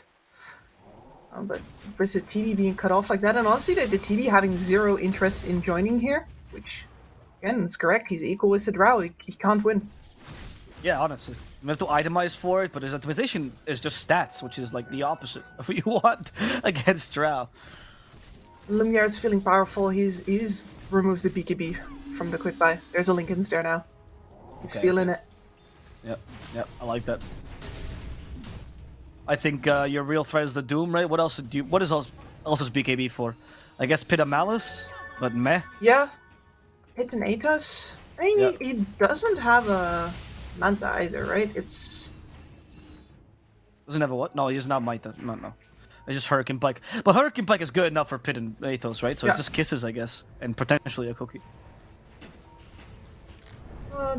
S5: But with the TV being cut off like that, and honestly the TV having zero interest in joining here, which, again, is correct. He's equal with the Drow. He can't win.
S1: Yeah, honestly. You have to itemize for it, but his itemization is just stats, which is like the opposite of what you want against Drow.
S5: Lumiere's feeling powerful. He's removed the BKB from the quick buy. There's a Lincoln's there now. He's feeling it. Yep,
S1: I like that. I think your real threat is the Doom, right? What else what is else is BKB for? I guess Pit of Malice, but meh.
S5: Yeah, it's an Atos. I mean, he doesn't have a Manta either, right? Doesn't have a what? No, he's not Manta. No. It's just Hurricane Pike. But Hurricane Pike is good enough for Pit and Atos, right? So it's just kisses, I guess, and potentially a cookie.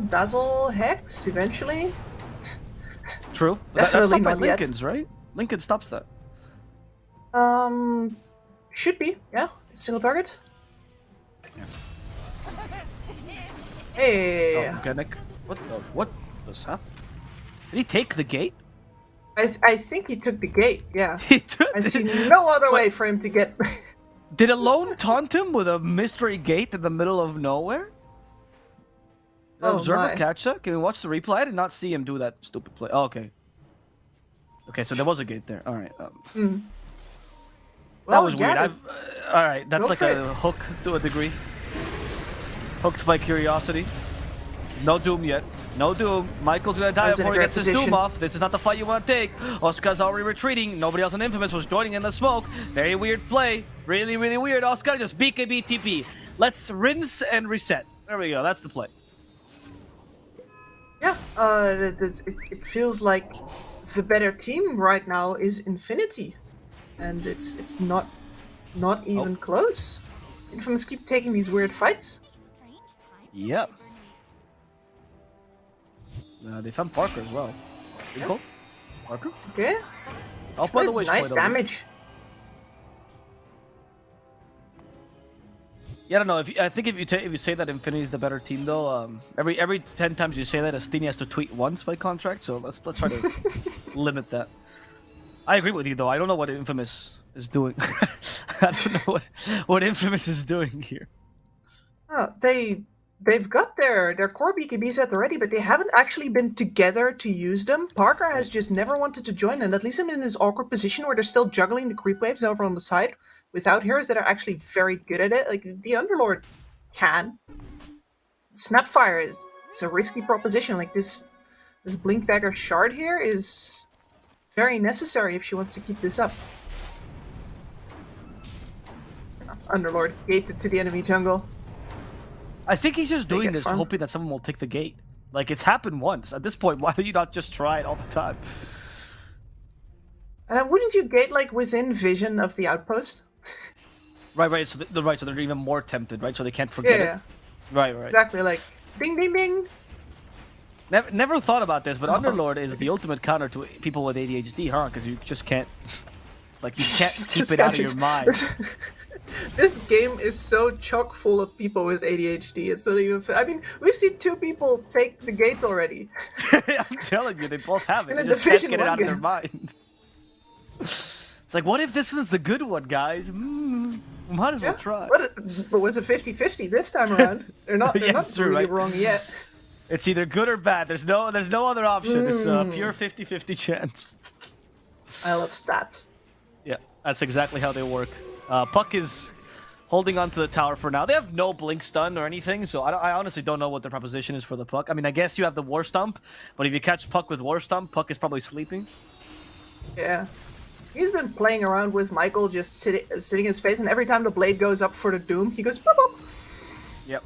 S5: Dazzle Hex eventually.
S1: True. But that's not by Lincoln's, right? Lincoln stops that.
S5: Should be, yeah. Single target.
S1: Yeah.
S5: Hey.
S1: Oh, organic. What was that? Did he take the gate?
S5: I think he took the gate, yeah.
S1: He took
S5: I see no other way for him to get...
S1: Did Alone taunt him with a mystery gate in the middle of nowhere? Observer catch that? Can we watch the replay? I did not see him do that stupid play. Oh, okay. Okay, so there was a gate there. Alright.
S5: Well,
S1: that was weird. Alright, that's like a hook to a degree. Hooked by curiosity. No Doom yet. No Doom. Michael's gonna die before he gets his Doom off. This is not the fight you want to take. Oscar's already retreating. Nobody else on Infamous was joining in the smoke. Very weird play. Really, really weird. Oscar just BKB TP. Let's rinse and reset. There we go. That's the play.
S5: Yeah, it feels like the better team right now is Infinity, and it's not even close. Infamous keep taking these weird fights.
S1: Yep. They found Parker as well. Pretty cool. Parker.
S5: Okay.
S1: Off by the
S5: It's
S1: witch
S5: nice
S1: point, at least.
S5: damage.
S1: Yeah, I don't know. I think if you say that Infinity is the better team, though, every 10 times you say that, Astini has to tweet once by contract. So let's try to limit that. I agree with you, though. I don't know what Infamous is doing. I don't know what Infamous is doing here.
S5: They've got their core BKBs at the ready, but they haven't actually been together to use them. Parker has just never wanted to join, and that leaves him in this awkward position where they're still juggling the creep waves over on the side without heroes that are actually very good at it. Like, the Underlord can. Snapfire is a risky proposition. Like, this Blink Dagger Shard here is very necessary if she wants to keep this up. Underlord gated to the enemy jungle.
S1: I think he's just doing
S5: get
S1: this
S5: farmed.
S1: hoping that someone will take the gate. Like, it's happened once. At this point, why do you not just try it all the time?
S5: And wouldn't you gate like within vision of the outpost?
S1: Right. So they're even more tempted, right? So they can't forget
S5: Yeah,
S1: it. Right.
S5: exactly. Like ding, ding, ding.
S1: Never thought about this, but Underlord is the ultimate counter to people with ADHD, huh? Because you just can't, like, you can't keep
S5: Just
S1: it out of
S5: can't-
S1: your mind.
S5: This game is so chock full of people with ADHD. It's not even. I mean, we've seen 2 people take the gate already.
S1: I'm telling you, they both have it.
S5: In
S1: They
S5: a
S1: just can't
S5: Division
S1: get it
S5: 1
S1: out of their
S5: game.
S1: mind. It's like, what if this one's the good one, guys? Might as well try.
S5: But was it 50-50 this time around? They're not. They're
S1: Yeah,
S5: not
S1: it's true,
S5: really
S1: right?
S5: wrong yet.
S1: It's either good or bad. There's no other option. It's a pure 50-50 chance.
S5: I love stats.
S1: Yeah, that's exactly how they work. Puck is holding on to the tower for now. They have no blink stun or anything, so I honestly don't know what the proposition is for the Puck. I mean, I guess you have the War Stomp, but if you catch Puck with War Stomp, Puck is probably sleeping.
S5: Yeah. He's been playing around with Michael, just sitting in his face, and every time the blade goes up for the Doom, he goes boop boop.
S1: Yep.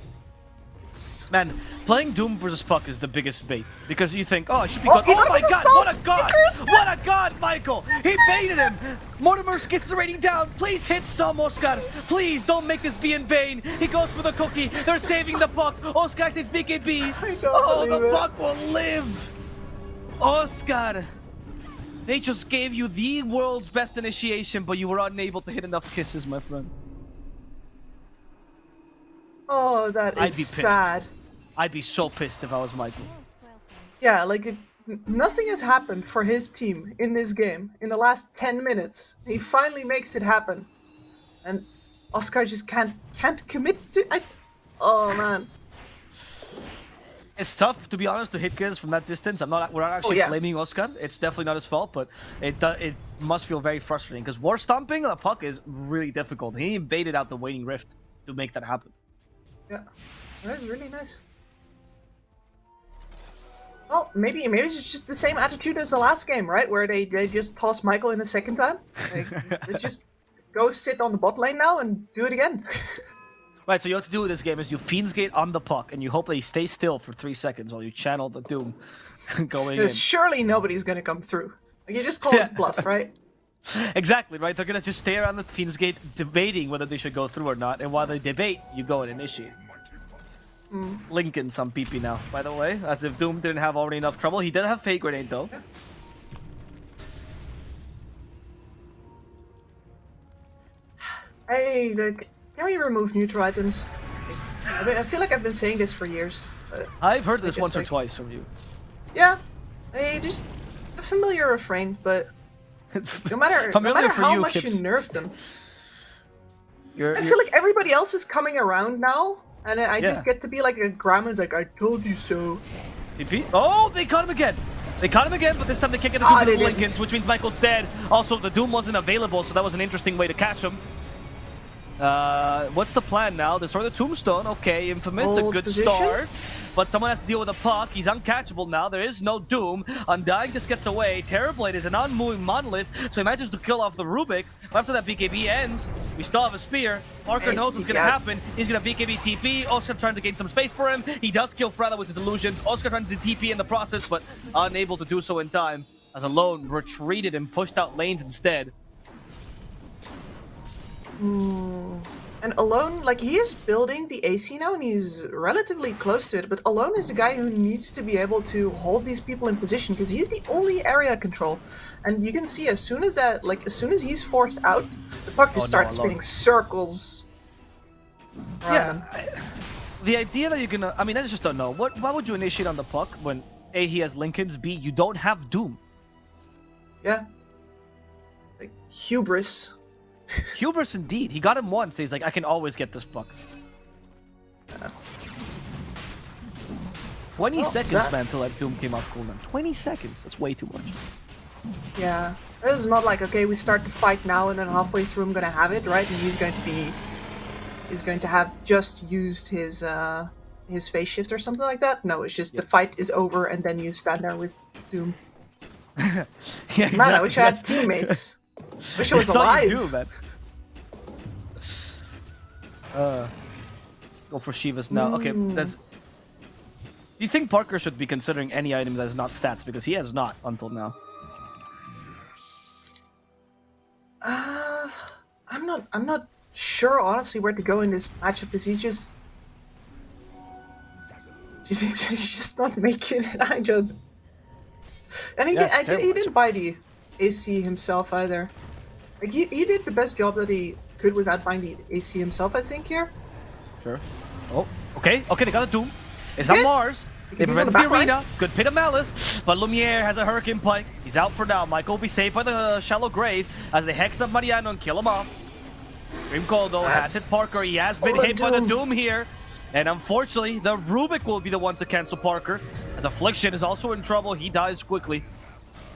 S5: It's-
S1: Man, playing Doom versus Puck is the biggest bait because you think, oh, I should be
S5: Oh,
S1: good.
S5: he
S1: Oh
S5: got
S1: my
S5: him with
S1: god,
S5: the
S1: what a
S5: stop!
S1: god!
S5: He cursed him!
S1: What a god, Michael! He baited him! Mortimer gets the rating down. Please hit some, Oscar. Please don't make this be in vain. He goes for the cookie. They're saving the Puck. Oscar takes BKB.
S5: I don't
S1: Oh, the
S5: believe it.
S1: Puck will live. Oscar. They just gave you the world's best initiation, but you were unable to hit enough kisses, my friend.
S5: Oh, that
S1: I'd
S5: is
S1: be pissed.
S5: sad.
S1: I'd be so pissed if I was Michael.
S5: Yeah, like nothing has happened for his team in this game in the last 10 minutes. He finally makes it happen, and Oscar just can't commit to. Oh man.
S1: It's tough, to be honest, to hit kills from that distance. We're not actually
S5: yeah.
S1: blaming Oscar. It's definitely not his fault, but it must feel very frustrating because War Stomping the Puck is really difficult. He invaded out the Waning Rift to make that happen.
S5: Yeah, that is really nice. Well, maybe it's just the same attitude as the last game, right? Where they just toss Michael in a second time. Like, let's just go sit on the bot lane now and do it again.
S1: Right, so you have to do with this game is you Fiend's Gate on the Puck, and you hope that he stays still for 3 seconds while you channel the Doom going in.
S5: Because surely nobody's gonna come through. Like, you just call his bluff, right?
S1: Exactly, right? They're gonna just stay around the Fiend's Gate debating whether they should go through or not, and while they debate, you go and initiate. Lincoln some PP now, by the way, as if Doom didn't have already enough trouble. He did have Fake Grenade though.
S5: Hey, like, can we remove neutral items? I feel like I've been saying this for years. But
S1: I've heard this
S5: just
S1: once or
S5: like-
S1: twice from you.
S5: yeah, just a familiar refrain, but no matter
S1: Familiar for
S5: how
S1: you,
S5: much
S1: Kips.
S5: you nerf them,
S1: You're,
S5: I feel like everybody else is coming around now, and I just get to be like a grandma's like, I told you so.
S1: PP? Oh, they caught him again! They caught him again, but this time they can't get the
S5: Ah,
S1: Doom
S5: they
S1: to the
S5: didn't.
S1: Lincolns, which means Michael's dead. Also, the Doom wasn't available, so that was an interesting way to catch him. What's the plan now? Destroy the tombstone. Okay, Infamous, a
S5: Hold
S1: good
S5: position.
S1: start. But someone has to deal with the puck. He's uncatchable now. There is no Doom. Undying just gets away. Terrorblade is an unmoving monolith, so he manages to kill off the Rubik. But after that BKB ends, we still have a spear. Parker
S5: Nice,
S1: knows what's going to happen. He's going to BKB TP. Oscar trying to gain some space for him. He does kill Frada with his illusions. Oscar trying to TP in the process, but unable to do so in time. As Alone retreated and pushed out lanes instead.
S5: And Alone, like, he is building the AC now, and he's relatively close to it, but Alone is the guy who needs to be able to hold these people in position, because he's the only area control. And you can see as soon as that, like, as soon as he's forced out, the puck just starts spinning circles.
S1: Yeah, the idea that you're gonna, I mean, I just don't know. Why would you initiate on the puck when A, he has Lincolns, B, you don't have Doom?
S5: Yeah. Like, hubris.
S1: Hubris indeed. He got him once, so he's like, I can always get this puck. 20 seconds, man, till that Doom came off cooldown. 20 seconds. That's way too much.
S5: Yeah. This is not like, okay, we start the fight now, and then halfway through I'm gonna have it, right? And he's going to have just used his phase shift or something like that. No, it's just the fight is over, and then you stand there with Doom.
S1: Yeah, exactly.
S5: Man, I wish I had teammates. Wish I was alive.
S1: That's all you do, man. Go for Shivas now. Okay, that's... Do you think Parker should be considering any item that is not stats? Because he has not until now.
S5: I'm not sure honestly where to go in this matchup, because he's just not making it. And he didn't buy the AC himself either. Like, he did the best job that he could without buying the AC himself, I think, here.
S1: Sure. Oh, okay, they got a Doom. It's on Mars. They prevent the arena. Good pit of malice. But Lumiere has a Hurricane Pike. He's out for now. Michael will be saved by the shallow grave as they hex up Mariano and kill him off. Dream Cold, though, has hit Parker. He has been hit by the Doom here. And unfortunately, the Rubik will be the one to cancel Parker. As Affliction is also in trouble. He dies quickly.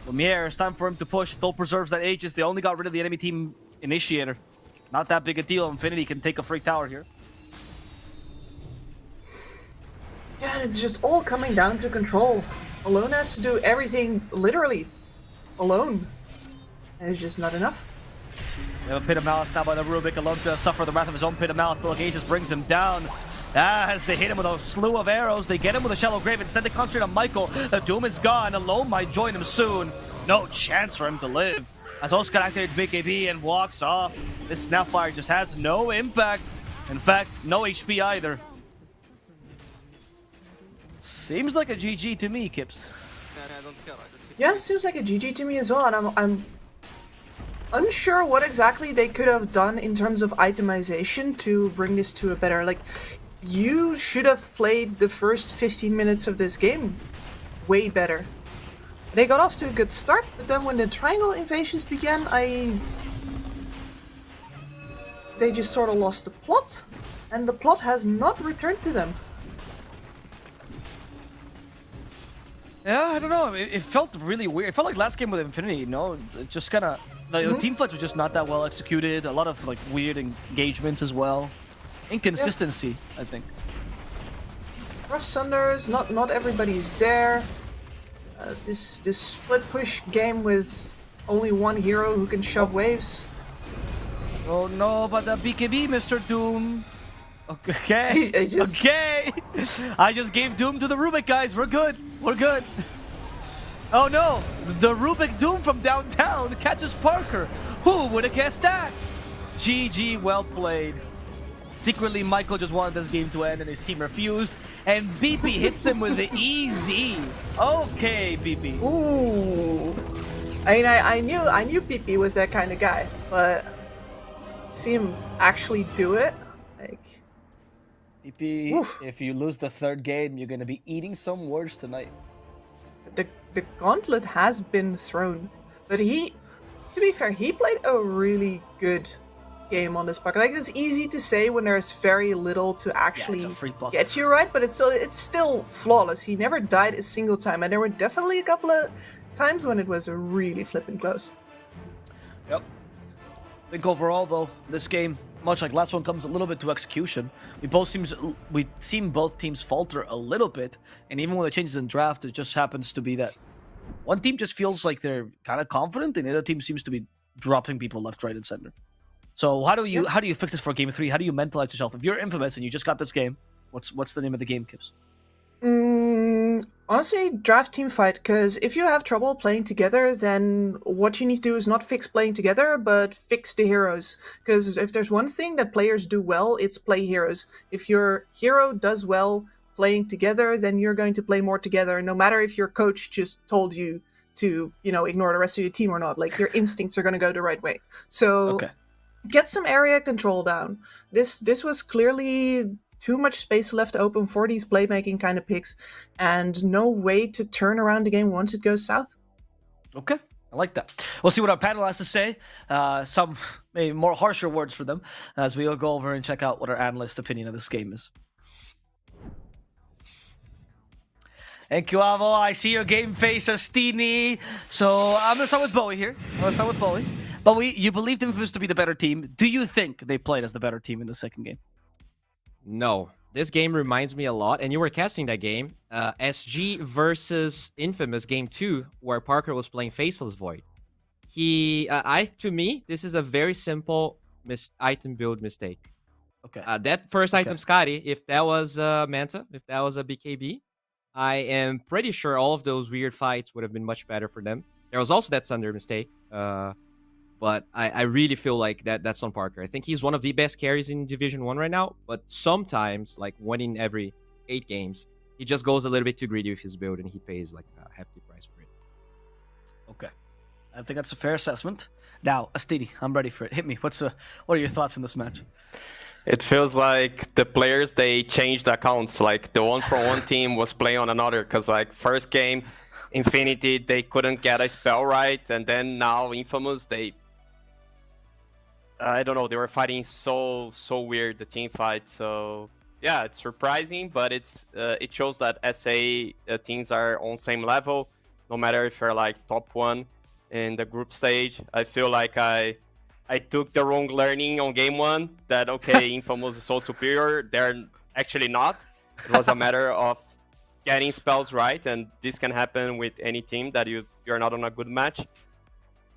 S1: Lumiere, it's time for him to push. Still preserves that Aegis. They only got rid of the enemy team initiator. Not that big a deal. Infinity can take a free tower here.
S5: Yeah, and it's just all coming down to control. Alone has to do everything literally alone. And it's just not enough.
S1: They have a Pit of Malice now by the Rubik. Alone to suffer the wrath of his own Pit of Malice. The Aegis brings him down. As they hit him with a slew of arrows, they get him with a shallow grave. Instead, they concentrate on Michael. The Doom is gone. Alone might join him soon. No chance for him to live. As Oscar activates BKB and walks off, this Snapfire just has no impact. In fact, no HP either. Seems like a GG to me, Kips.
S5: Yeah, it seems like a GG to me as well, and I'm unsure what exactly they could have done in terms of itemization to bring this to a better, like, you should have played the first 15 minutes of this game way better. They got off to a good start, but then when the triangle invasions began, they just sort of lost the plot, and the plot has not returned to them.
S1: Yeah, I don't know. It felt really weird. It felt like last game with Infinity, you know? It just kind of... The team fights were just not that well executed. A lot of, like, weird engagements as well. Inconsistency, I think.
S5: Rough Sunders, not everybody's there. This split push game with only one hero who can shove waves.
S1: Oh no, but the BKB, Mr. Doom. Okay. Okay. I just gave Doom to the Rubik, guys. We're good. We're good. Oh no. The Rubik Doom from downtown catches Parker. Who would have guessed that? GG, well played. Secretly, Michael just wanted this game to end and his team refused. And BP hits them with the easy. Okay, BP.
S5: Ooh. I mean, I knew BP was that kind of guy, but see him actually do it, like.
S1: BP,
S5: Oof.
S1: if you lose the third game, you're gonna be eating some words tonight.
S5: The gauntlet has been thrown, but to be fair, he played a really good game on this puck. Like, it's easy to say when there's very little to actually get you right, but it's still flawless. He never died a single time, and there were definitely a couple of times when it was really flipping close.
S1: Yep. I think overall, though, this game, much like last one comes a little bit to execution. We've seen both teams falter a little bit, and even when the changes in draft, it just happens to be that one team just feels like they're kind of confident, and the other team seems to be dropping people left, right, and center. So how do you fix this for game 3? How do you mentalize yourself? If you're Infamous and you just got this game, what's the name of the game, Kips?
S5: Honestly, draft team fight, because if you have trouble playing together, then what you need to do is not fix playing together, but fix the heroes. Because if there's one thing that players do well, it's play heroes. If your hero does well playing together, then you're going to play more together, no matter if your coach just told you to, ignore the rest of your team or not. Like, your instincts are going to go the right way. So, get some area control down. This was clearly too much space left open for these playmaking kind of picks, and no way to turn around the game once it goes south.
S1: Okay, I like that. We'll see what our panel has to say. Some maybe more harsher words for them as we go over and check out what our analyst opinion of this game is. Thank you, Avo. I see your game face, Astini. So I'm going to start with Bowie here. Bowie, you believed Infamous to be the better team. Do you think they played as the better team in the second game?
S2: No. This game reminds me a lot, and you were casting that game, SG versus Infamous Game 2, where Parker was playing Faceless Void. To me, this is a very simple item build mistake.
S1: Okay.
S2: That first item, Scotty, if that was Manta, if that was a BKB, I am pretty sure all of those weird fights would have been much better for them. There was also that Sunder mistake, but I really feel like that's on Parker. I think he's one of the best carries in Division 1 right now, but sometimes, like 1 in every 8 games, he just goes a little bit too greedy with his build, and he pays like a hefty price for it.
S1: Okay. I think that's a fair assessment. Now, Astini, I'm ready for it. Hit me. What are your thoughts on this match?
S3: It feels like the players, they changed accounts. Like the one from one team was playing on another. Because like first game, Infinity, they couldn't get a spell right. And then now Infamous, I don't know, they were fighting so weird, the team fight. So yeah, it's surprising, but it shows that SA teams are on same level. No matter if you're like top 1 in the group stage. I feel like I took the wrong learning on game 1 that, okay, Infamous is so superior. They're actually not. It was a matter of getting spells right, and this can happen with any team that you're not on a good match.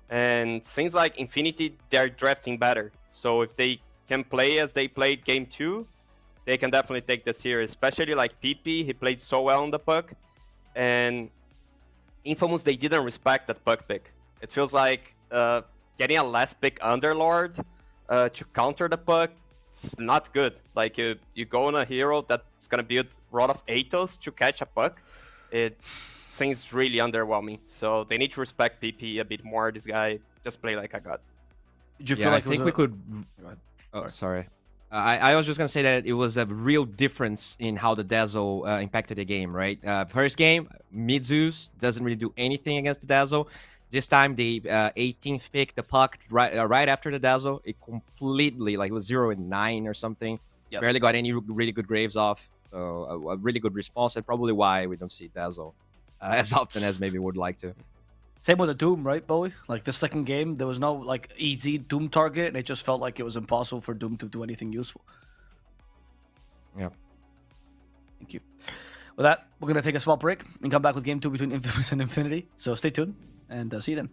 S3: And seems like Infinity, they're drafting better. So if they can play as they played game 2, they can definitely take the series. Especially like PP, he played so well on the puck. And Infamous, they didn't respect that puck pick. It feels like getting a last pick Underlord to counter the puck, it's not good. Like you go on a hero that's gonna build Rod of Athos to catch a puck. It seems really underwhelming. So they need to respect PP a bit more. This guy just play like a god.
S1: Did you feel like
S2: I think we could... Oh, sorry. I was just gonna say that it was a real difference in how the Dazzle impacted the game, right? First game, Midzeus doesn't really do anything against the Dazzle. This time, the 18th pick, the puck right after the Dazzle, it completely, like, it was 0 and 9 or something. Yep. Barely got any really good graves off. So a really good response, and probably why we don't see Dazzle as often as maybe we would like to.
S1: Same with the Doom, right, Bowie? Like, the second game, there was no, like, easy Doom target, and it just felt like it was impossible for Doom to do anything useful.
S2: Yeah.
S1: Thank you. With that, we're going to take a small break and come back with Game 2 between Infamous and Infinity. So stay tuned, and see you then.